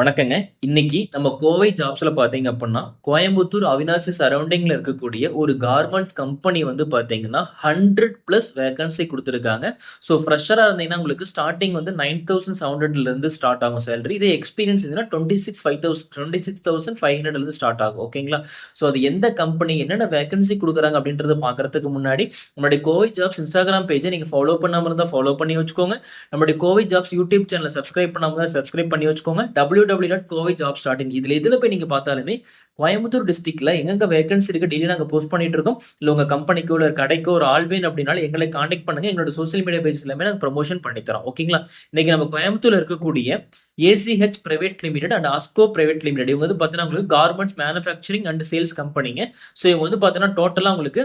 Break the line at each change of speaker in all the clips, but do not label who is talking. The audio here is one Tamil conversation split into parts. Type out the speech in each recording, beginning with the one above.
வணக்கங்க. இன்னைக்கு நம்ம கோவை ஜாப்ஸ்ல பார்த்தீங்க அப்படின்னா, கோயம்புத்தூர், அவினாசி சரவுண்டிங்ல இருக்கக்கூடிய ஒரு கார்மெண்ட்ஸ் கம்பெனி வந்து பார்த்தீங்கன்னா, 100+ வேக்கன்சி குடுத்துருக்காங்க. ஸோ ஃப்ரெஷரா இருந்தீங்கன்னா, உங்களுக்கு ஸ்டார்ட்டிங் வந்து 9,700லேருந்து ஸ்டார்ட் ஆகும் சேலரி. இதே எக்ஸ்பீரியன்ஸ் இருந்ததுன்னா 26,500லேருந்து ஸ்டார்ட் ஆகும். ஓகேங்களா? ஸோ அது எந்த கம்பெனி, என்னென்ன வேக்கன்சி குடுக்குறாங்க அப்படின்றத பார்க்கறதுக்கு முன்னாடி, நம்மளுடைய கோவை ஜாப்ஸ் இன்ஸ்டாகிராம் பேஜை நீங்க ஃபாலோ பண்ணாம இருந்தா ஃபாலோ பண்ணி வச்சுக்கோங்க. நம்மளுடைய கோவை ஜாப்ஸ் யூடியூப் சேனலை சப்ஸ்கிரைப் பண்ணாம இருந்தா சப்ஸ்கிரைப் பண்ணி வச்சுக்கோங்க. www.kovijobs.in இதுல எதுல போய் நீங்க பார்த்தாலுமே கோயம்புத்தூர் டிஸ்ட்ரிக்ட்ல எங்கெங்க வேகன்சி இருக்கு டெய்லி நாங்க போஸ்ட் பண்ணிட்டு இருக்கோம். இல்ல உங்க கம்பெனிக்கோ இல்ல கடைக்கோ ஒரு ஆள் வேணும் அப்படின்னாலும் எங்களை காண்டாக்ட் பண்ணுங்க. எங்களோட சோசியல் மீடியா பேஜ் எல்லாமே நாங்க ப்ரமோஷன் பண்ணி தரோம். ஓகேங்களா? இன்னைக்கு நம்ம கோயம்புத்தூர்ல இருக்கக்கூடிய ACH private limited and Asco private limited இவங்க வந்து பார்த்தீங்கன்னா உங்களுக்கு கார்மெண்ட்ஸ் மேனுஃபேக்சரிங் அண்ட் சேல்ஸ் கம்பெனிங்க. ஸோ இவங்க வந்து பார்த்தீங்கன்னா டோட்டலா உங்களுக்கு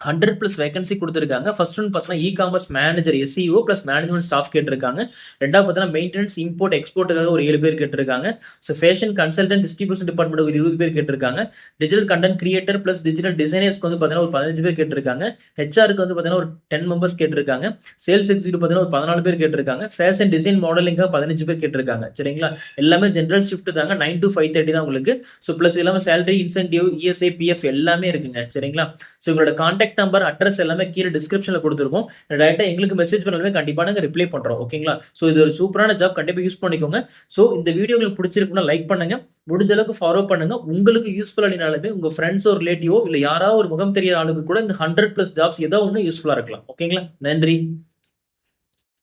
100+ வேகன்சி கொடுத்துருக்காங்க. ஃபர்ஸ்ட் ஒன் பார்த்தீங்கன்னா ecommerce manager SEO plus management staff கேட்டிருக்காங்க. ரெண்டாவது பார்த்தீங்கன்னா மெயின்டெனன்ஸ் இம்போர்ட் எக்ஸ்போர்ட்டுக்காக ஒரு 7 பேர் கேட்டிருக்காங்க. So fashion consultant distribution department ஒரு 20 பேர் கேட்டிருக்காங்க. Digital content creator plus digital டிசைனர்ஸ்க்கு வந்து பார்த்தீங்கன்னா ஒரு 15 பேர் கேட்டிருக்காங்க. ஹெச்ஆருக்கு வந்து பார்த்தீங்கன்னா ஒரு 10 மெம்பர்ஸ் கேட்டிருக்காங்க. சேல்ஸ் எக்ஸிக்யூட்டிவ் பார்த்தீங்கன்னா ஒரு 14 பேர் கேட்டிருக்காங்க. ஃபேஷன் டிசைன் மாடலிங்காக 15 பேர் கேட்டிருக்காங்க. சரிங்களா? எல்லாமே ஜென்ரல் ஷிஃப்ட் தாங்க. 9 to 5:30 தான் உங்களுக்கு. ஸோ பிளஸ் எல்லாமே சேலரி இன்சென்டிவ் இஎஸ்ஐ பிஎஃப் எல்லாமே இருக்குங்க. சரிங்களா? ஸோ உங்களோட கான்டாக்ட் நம்பர் அட்ரஸ் எல்லாமே கீழே டிஸ்கிரிப்ஷன்ல கொடுத்துருக்கோம். டைரக்டா எங்களுக்கு மெசேஜ் பண்ணாலுமே கண்டிப்பா நாங்க ரிப்ளை பண்றோம். ஓகேங்களா? ஸோ இது ஒரு சூப்பரான ஜாப், கண்டிப்பா யூஸ் பண்ணிக்கோங்க. ஸோ இந்த வீடியோ உங்களுக்கு பிடிச்சிருக்குன்னா லைக் பண்ணுங்க, முடிஞ்ச அளவுக்கு ஃபாலோ பண்ணுங்க. உங்களுக்கு யூஸ்ஃபுல் ஆனாலுமே உங்க ஃப்ரெண்ட்ஸோ ரிலேட்டிவோ இல்ல யாராவது ஒரு முகம் தெரியாத ஆளுக்கு கூட இந்த 100+ ஜாப்ஸ் ஏதோ ஒன்று யூஸ்ஃபுல்லா இருக்கலாம். ஓகேங்களா? நன்றி.